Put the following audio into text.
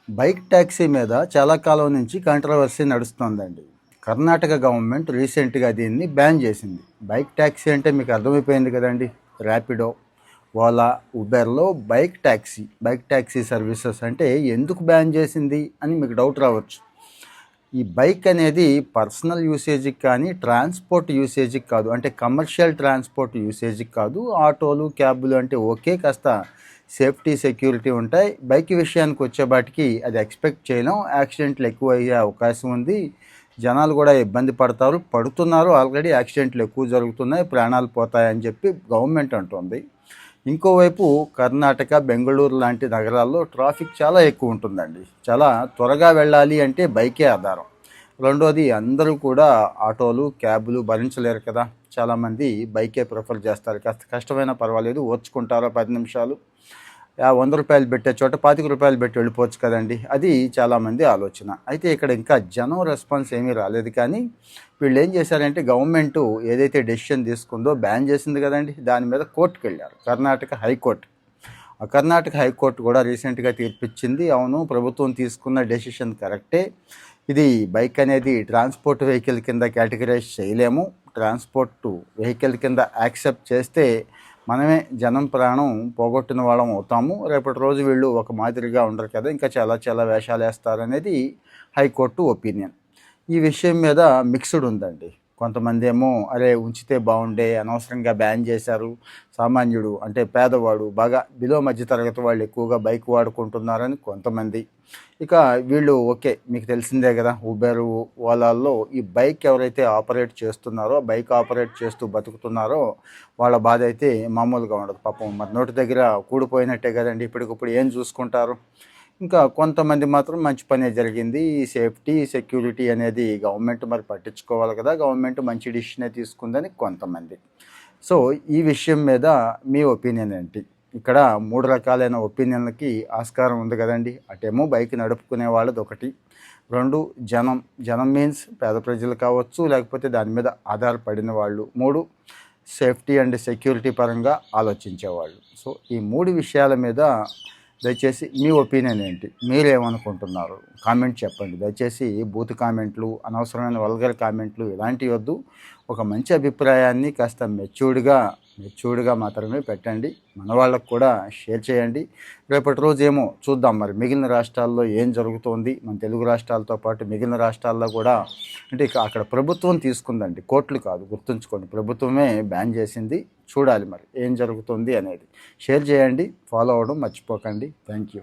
Bike taxi మీద చాలా కాలం నుంచి కాంట్రవర్సీ నడుస్తుందండి. కర్ణాటక గవర్నమెంట్ రీసెంట్గా దీన్ని బ్యాన్ చేసింది. బైక్ ట్యాక్సీ అంటే మీకు అర్థమైపోయింది కదండి. ర్యాపిడో, ఓలా, ఉబెర్లో బైక్ ట్యాక్సీ సర్వీసెస్ అంటే ఎందుకు బ్యాన్ చేసింది అని మీకు డౌట్ రావచ్చు. ఈ బైక్ అనేది పర్సనల్ యూసేజ్కి కానీ ట్రాన్స్పోర్ట్ యూసేజ్కి కాదు, అంటే కమర్షియల్ ట్రాన్స్పోర్ట్ యూసేజ్కి కాదు. ఆటోలు, క్యాబులు అంటే ఓకే, కాస్త సేఫ్టీ, సెక్యూరిటీ ఉంటాయి. బైక్ విషయానికి వచ్చేబాటికి అది ఎక్స్పెక్ట్ చేయలేం. యాక్సిడెంట్లు ఎక్కువ అయ్యే అవకాశం ఉంది. జనాలు కూడా ఇబ్బంది పడుతున్నారు. ఆల్రెడీ యాక్సిడెంట్లు ఎక్కువ జరుగుతున్నాయి, ప్రాణాలు పోతాయని చెప్పి గవర్నమెంట్ అంటుంది. ఇంకోవైపు కర్ణాటక, బెంగళూరు లాంటి నగరాల్లో ట్రాఫిక్ చాలా ఎక్కువ ఉంటుందండి. చాలా త్వరగా వెళ్ళాలి అంటే బైకే ఆధారం. రెండోది, అందరూ కూడా ఆటోలు, క్యాబులు భరించలేరు కదా. చాలామంది బైకే ప్రిఫర్ చేస్తారు. కాస్త కష్టమైనా పర్వాలేదు, ఓర్చుకుంటారో 10 నిమిషాలు. 100 రూపాయలు పెట్టే చోట 25 రూపాయలు పెట్టి వెళ్ళిపోవచ్చు కదండి. అది చాలామంది ఆలోచన. అయితే ఇక్కడ ఇంకా జనం రెస్పాన్స్ ఏమీ రాలేదు. కానీ వీళ్ళు ఏం చేశారంటే, గవర్నమెంటు ఏదైతే డెసిషన్ తీసుకుందో, బ్యాన్ చేసింది కదండి, దాని మీద కోర్టుకు వెళ్ళారు. కర్ణాటక హైకోర్టు. ఆ కర్ణాటక హైకోర్టు కూడా రీసెంట్గా తీర్పిచ్చింది. అవును, ప్రభుత్వం తీసుకున్న డెసిషన్ కరెక్టే. ఇది బైక్ అనేది ట్రాన్స్పోర్ట్ వెహికల్ కింద కేటగిరైజ్ చేయలేము. ట్రాన్స్పోర్ట్ వెహికల్ కింద యాక్సెప్ట్ చేస్తే మనమే జనం ప్రాణం పోగొట్టిన వాళ్ళం అవుతాము. రేపటి రోజు వీళ్ళు ఒక మాదిరిగా ఉండరు కదా, ఇంకా చాలా వేషాలు వేస్తారనేది హైకోర్టు ఒపీనియన్. ఈ విషయం మీద మిక్స్డ్ ఉందండి. కొంతమంది ఏమో అరే ఉంచితే బాగుండే, అనవసరంగా బ్యాన్ చేశారు, సామాన్యుడు అంటే పేదవాడు, బాగా బిలో మధ్యతరగతి వాళ్ళు ఎక్కువగా బైక్ వాడుకుంటున్నారని కొంతమంది. ఇక వీళ్ళు ఓకే, మీకు తెలిసిందే కదా, ఉబెర్, ఓలాల్లో ఈ బైక్ ఎవరైతే ఆపరేట్ చేస్తున్నారో, బైక్ ఆపరేట్ చేస్తూ బతుకుతున్నారో వాళ్ళ బాధ అయితే మామూలుగా ఉండదు. పాపం మరి నోటి దగ్గర కూడిపోయినట్టే కదండి. ఇప్పటికప్పుడు ఏం చూసుకుంటారు. ఇంకా కొంతమంది మాత్రం మంచి పనే జరిగింది. ఈ సేఫ్టీ, సెక్యూరిటీ అనేది గవర్నమెంట్ మరి పట్టించుకోవాలి కదా, గవర్నమెంట్ మంచి డిసిషనే తీసుకుందని కొంతమంది. సో ఈ విషయం మీద మీ ఒపీనియన్ ఏంటి? ఇక్కడ 3 రకాలైన ఒపీనియన్లకి ఆస్కారం ఉంది కదండి. అటేమో బైక్ నడుపుకునే వాళ్ళది ఒకటి, 2 జనం మీన్స్ పేద ప్రజలు కావచ్చు, లేకపోతే దాని మీద ఆధారపడిన వాళ్ళు, 3 సేఫ్టీ అండ్ సెక్యూరిటీ పరంగా ఆలోచించేవాళ్ళు. సో ఈ 3 విషయాల మీద దయచేసి మీ ఒపీనియన్ ఏంటి, మీరేమనుకుంటున్నారు కామెంట్ చెప్పండి. దయచేసి బూత్ కామెంట్లు, అనవసరమైన వల్గర్ కామెంట్లు ఇలాంటివి వద్దు. ఒక మంచి అభిప్రాయాన్ని కాస్త మెచ్యూర్డ్గా మాత్రమే పెట్టండి. మన వాళ్ళకు కూడా షేర్ చేయండి. రేపటి రోజు ఏమో చూద్దాం మరి మిగిలిన రాష్ట్రాల్లో ఏం జరుగుతోంది. మన తెలుగు రాష్ట్రాలతో పాటు మిగిలిన రాష్ట్రాల్లో కూడా, అంటే అక్కడ ప్రభుత్వం తీసుకుందండి, కోర్టులు కాదు, గుర్తుంచుకోండి. ప్రభుత్వమే బ్యాన్ చేసింది. చూడాలి మరి ఏం జరుగుతుంది అనేది. షేర్ చేయండి, ఫాలో అవ్వడం మర్చిపోకండి. Thank you.